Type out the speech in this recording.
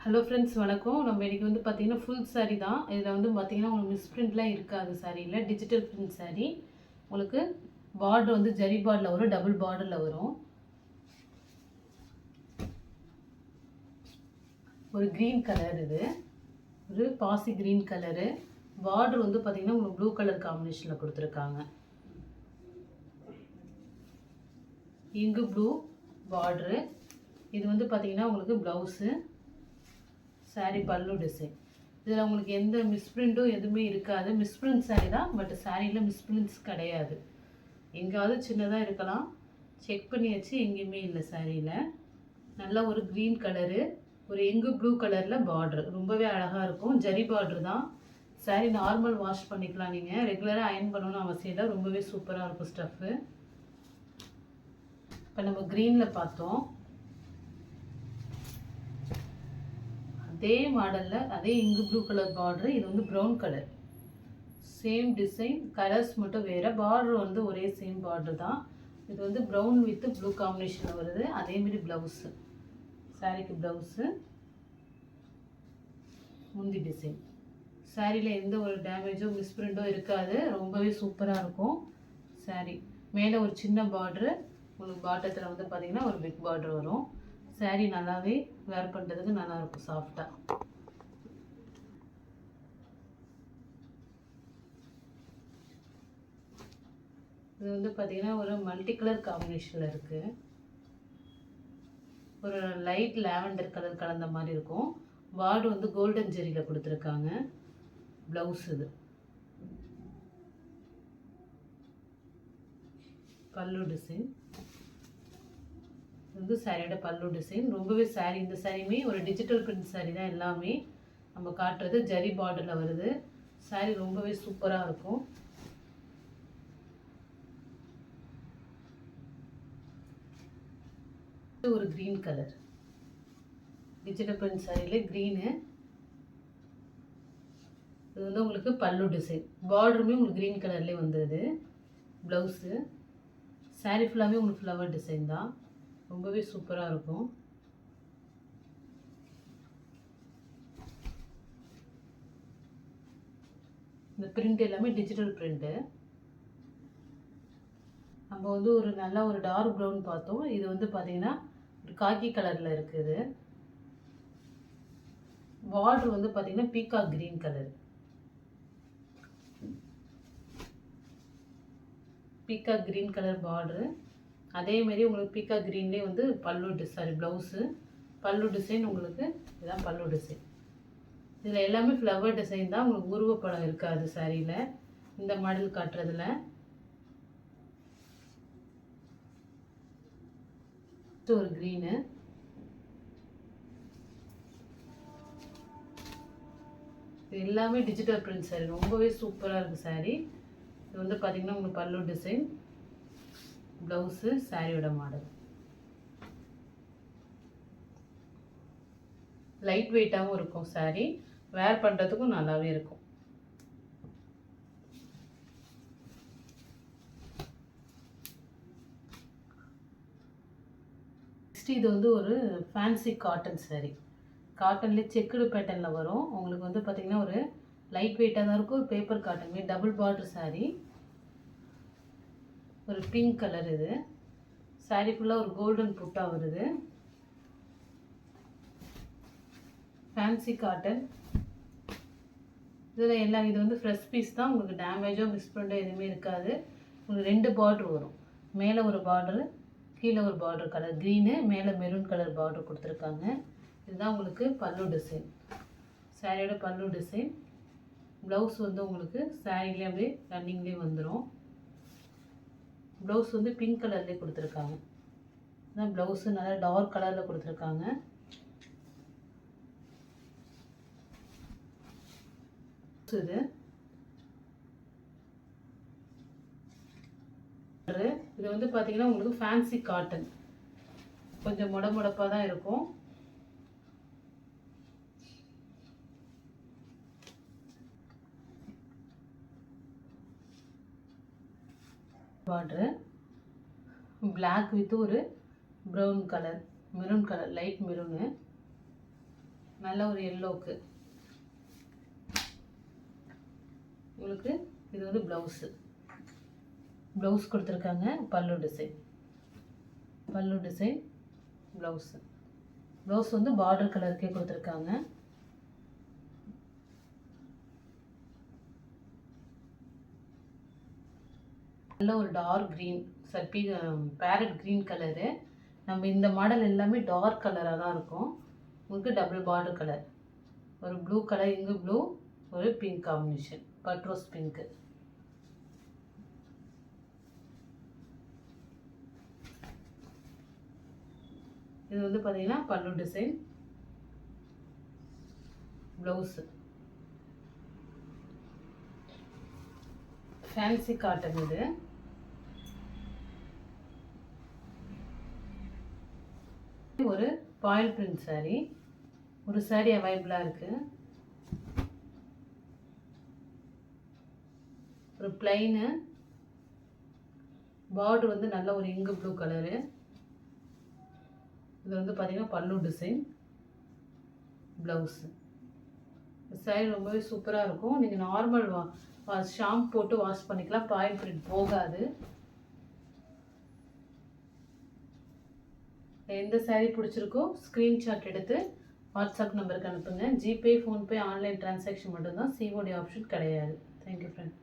Hello friends, வணக்கம். நம்ம இன்றைக்கி வந்து பார்த்திங்கன்னா ஃபுல் சாரீ தான். இதில் வந்து பார்த்திங்கன்னா உங்களுக்கு மிஸ் பிரிண்ட்லாம் இருக்காது. சாரியில் டிஜிட்டல் பிரிண்ட் சாரீ. உங்களுக்கு பார்டர் வந்து ஜரி பார்டரில் வரும், டபுள் பார்டரில் வரும். ஒரு க்ரீன் கலர், இது ஒரு பாசி க்ரீன் கலரு. பார்டர் வந்து பார்த்திங்கன்னா உங்களுக்கு ப்ளூ கலர் காம்பினேஷனில் கொடுத்துருக்காங்க. இங்கு ப்ளூ பார்டரு. இது வந்து பார்த்திங்கன்னா உங்களுக்கு ப்ளவுஸு, சாரீ பல்லு டிசைன். இதில் உங்களுக்கு எந்த மிஸ்பிரிண்ட்டும் எதுவுமே இருக்காது. மிஸ்பிரிண்ட் சாரீ தான், பட் சாரியில் மிஸ்பிரிண்ட்ஸ் கிடையாது. எங்கேயாவது சின்னதாக இருக்கலாம், செக் பண்ணியாச்சு, எங்கேயுமே இல்லை சாரியில். நல்லா ஒரு க்ரீன் கலரு, ஒரு எங்கு ப்ளூ கலரில் பார்ட்ரு, ரொம்பவே அழகாக இருக்கும். ஜரி பார்ட்ரு தான். சாரீ நார்மல் வாஷ் பண்ணிக்கலாம், நீங்கள் ரெகுலராக அயர்ன் பண்ணணும்னு அவசியம் இல்லை. ரொம்பவே சூப்பராக இருக்கும் ஸ்டஃப்பு. இப்போ நம்ம க்ரீனில் பார்த்தோம், அதே மாடலில் அதே இங்கு ப்ளூ கலர் பார்டரு. இது வந்து brown colour, same design, colours மட்டும் வேறு. பார்டர் வந்து ஒரே சேம் பார்டர் தான். இது வந்து ப்ரௌன் வித் ப்ளூ காம்பினேஷனில் வருது. அதேமாரி ப்ளவுஸு, சாரீக்கு ப்ளவுஸு, முந்தி டிசைன். சாரியில் எந்த ஒரு டேமேஜோ மிஸ்பிரிண்டோ இருக்காது. ரொம்பவே சூப்பராக இருக்கும் சாரீ. மேலே ஒரு சின்ன பார்டரு, உங்களுக்கு பாட்டத்தில் வந்து பார்த்திங்கன்னா ஒரு பிக் பார்டர் வரும். சாரீ நல்லாவே வேர் பண்ணுறதுக்கு நல்லாயிருக்கும், சாஃப்டாக. இது வந்து பார்த்திங்கன்னா ஒரு மல்டி கலர் காம்பினேஷனில் இருக்குது. ஒரு லைட் லாவெண்டர் கலர் கலந்த மாதிரி இருக்கும். பார்டர் வந்து கோல்டன் ஜெரியில் கொடுத்துருக்காங்க. ப்ளவுஸ் இது, பல்லு டிசைன். வந்து சாரியோட பல்லு டிசைன். ரொம்பவே சாரீ, இந்த சாரியுமே ஒரு டிஜிட்டல் பிரிண்ட் சாரீ தான். எல்லாமே நம்ம காட்டுறது ஜரி பார்டரில் வருது. சாரீ ரொம்பவே சூப்பராக இருக்கும். ஒரு க்ரீன் கலர், டிஜிட்டல் பிரிண்ட் சாரியில க்ரீனு. இது வந்து உங்களுக்கு பல்லு டிசைன். பார்டருமே உங்களுக்கு க்ரீன் கலர்லேயே வந்துடுது. ப்ளவுஸு, சாரீ ஃபுல்லாகவே உங்களுக்கு ஃப்ளவர் டிசைன் தான். ரொம்பவே சூப்பராக இருக்கும். இந்த பிரிண்ட் எல்லாமே டிஜிட்டல் பிரிண்ட்டு. நம்ம வந்து ஒரு நல்லா ஒரு டார்க் ப்ரௌன் பார்த்தோம். இது வந்து பார்த்திங்கன்னா ஒரு காக்கி கலரில் இருக்குது. பார்டர் வந்து பார்த்திங்கன்னா peacock green colour, peacock green colour border. அதேமாரி உங்களுக்கு பீகாக் க்ரீன்லேயே வந்து பல்லு சாரி ப்ளவுஸு, பல்லு டிசைன். உங்களுக்கு இதுதான் பல்லு டிசைன். இதில் எல்லாமே ஃப்ளவர் டிசைன் தான். உங்களுக்கு உருவப்படம் இருக்காது சாரியில், இந்த மாடல் காட்டுறதுல. ஒரு க்ரீனு, இது எல்லாமே டிஜிட்டல் பிரிண்ட் சாரி. ரொம்பவே சூப்பராக இருக்குது சாரீ. இது வந்து பார்த்திங்கன்னா உங்களுக்கு பல்லு டிசைன், ப்ளவுஸு, சாரியோட மாடல். லைட் வெயிட்டாகவும் இருக்கும் சாரீ, வேர் பண்ணுறதுக்கும் நல்லாவே இருக்கும். நெக்ஸ்ட் இது வந்து ஒரு ஃபேன்சி காட்டன் சாரீ. காட்டன்லேயே செக்குடு பேட்டர்னில் வரும். உங்களுக்கு வந்து பார்த்திங்கன்னா ஒரு லைட் வெயிட்டாக தான் இருக்கும். ஒரு பேப்பர் காட்டன்மே டபுள் பார்டர் சாரீ. ஒரு பிங்க் கலர். இது சாரீ ஃபுல்லாக ஒரு கோல்டன் புட்டா வருது. Fancy cotton. இதில் எல்லாம் இது வந்து ஃப்ரெஷ் பீஸ் தான். உங்களுக்கு டேமேஜோ மிஸ்பிரிண்டோ எதுவுமே இருக்காது. உங்களுக்கு 2 பார்டர் வரும். மேலே ஒரு பார்டரு, கீழே ஒரு பார்டர் கலர் க்ரீனு, மேலே மெரூன் கலர் பார்டர் கொடுத்துருக்காங்க. இதுதான் உங்களுக்கு பல்லு டிசைன், சாரியோட பல்லு டிசைன். ப்ளவுஸ் வந்து உங்களுக்கு சாரிலே அப்படியே ரன்னிங்லேயே வந்துடும். ப்ளவுஸ் வந்து பிங்க் கலர்லேயே கொடுத்துருக்காங்க. இதுதான் ப்ளவுஸு, நல்லா டார்க் கலரில் கொடுத்துருக்காங்க. இது வந்து பார்த்தீங்கன்னா உங்களுக்கு ஃபேன்சி காட்டன், கொஞ்சம் முடப்பாக தான் இருக்கும். பார்டரு பிளாக் வித் ஒரு brown colour, maroon colour, light maroon. நல்ல ஒரு எல்லோக்கு. உங்களுக்கு இது வந்து ப்ளவுஸு. ப்ளவுஸ் கொடுத்துருக்காங்க. பல்லு டிசைன் ப்ளவுஸு. ப்ளவுஸ் வந்து பார்டர் கலருக்கே கொடுத்துருக்காங்க. நல்ல ஒரு dark green, parrot green colour. நம்ம இந்த மாடல் எல்லாமே டார்க் கலராக தான் இருக்கும். உங்களுக்கு டபுள் பார்டர் கலர், ஒரு ப்ளூ கலர், இங்கு ப்ளூ, ஒரு பிங்க் காம்பினேஷன், பட்ரோஸ் பிங்க்கு. இது வந்து பார்த்தீங்கன்னா பல்லு டிசைன், ப்ளவுஸு. ஃபேன்சி காட்டன் இது. ஒரு பாயில் பிரிண்ட் saree. ஒரு saree அவைலபிளாக இருக்குது. ஒரு பிளைனு, பார்டர் வந்து நல்ல ஒரு இங்கு ப்ளூ கலரு. இது வந்து பார்த்தீங்கன்னா பல்லு டிசைன், ப்ளவுஸு. saree ரொம்பவே சூப்பராக இருக்கும். நீங்கள் நார்மல் ஷாம்பு போட்டு வாஷ் பண்ணிக்கலாம், பாயில் பிரிண்ட் போகாது. எந்த saree பிடிச்சிருக்கோ ஸ்க்ரீன்ஷாட் எடுத்து வாட்ஸ்அப் நம்பருக்கு அனுப்புங்க. ஜிபே, ஃபோன்பே, ஆன்லைன் டிரான்சாக்ஷன் மட்டும்தான், சிஓடி ஆப்ஷன் கிடையாது. Thank you friend.